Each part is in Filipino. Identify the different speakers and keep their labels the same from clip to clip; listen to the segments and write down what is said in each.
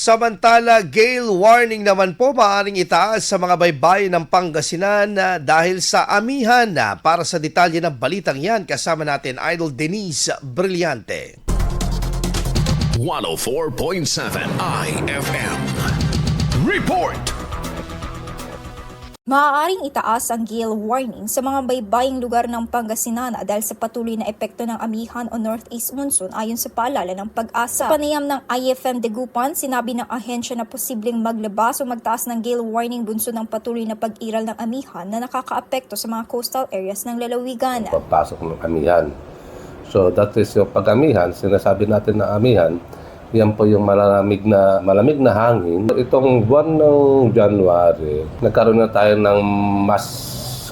Speaker 1: Samantala, gale warning naman po maaaring itaas sa mga baybayin ng Pangasinan dahil sa amihan. Para sa detalye ng balitang yan, kasama natin Idol Denise Brillante.
Speaker 2: 104.7 IFM Report.
Speaker 3: Maaaring itaas ang gale warning sa mga baybaying lugar ng Pangasinan dahil sa patuloy na epekto ng amihan o northeast monsoon ayon sa paalala ng Pag-asa. Sa panayam ng IFM Dagupan, sinabi ng ahensya na posibleng maglabas o magtaas ng gale warning bunso ng patuloy na pag-iral ng amihan na nakakaapekto sa mga coastal areas ng lalawigan.
Speaker 4: Pagpasok ng amihan. So that is yung pag-amihan, sinasabi natin na amihan, yan po yung malamig na hangin. Itong buwan ng January, nagkaroon na tayo ng mas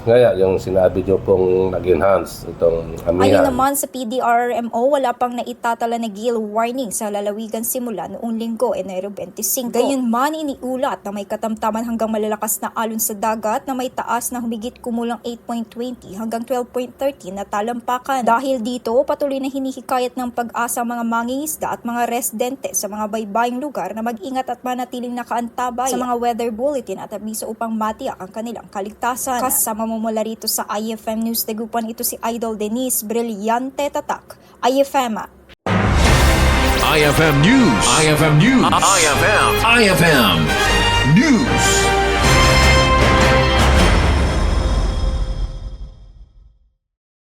Speaker 4: ngaya yung sinabi nyo pong nag-enhance itong amihan.
Speaker 3: Ayon naman sa PDRRMO, wala pang naitatala na gale warning sa lalawigan simula noong linggo, Enero 25. Gayunman, iniulat na may katamtaman hanggang malalakas na alon sa dagat na may taas na humigit kumulang 8.20 hanggang 12.13 na talampakan. Dahil dito, patuloy na hinihikayat ng Pag-asa mga mangingisda at mga residente sa mga baybaying lugar na mag-ingat at manatiling nakaantabay sa mga weather bulletin at abiso upang matiyak ang kanilang kaligtasan. Kasama mo mula rito sa IFM News Dagupan, ito si Idol Denise Brillante Tatak. IFM
Speaker 2: IFM News. IFM News. IFM News.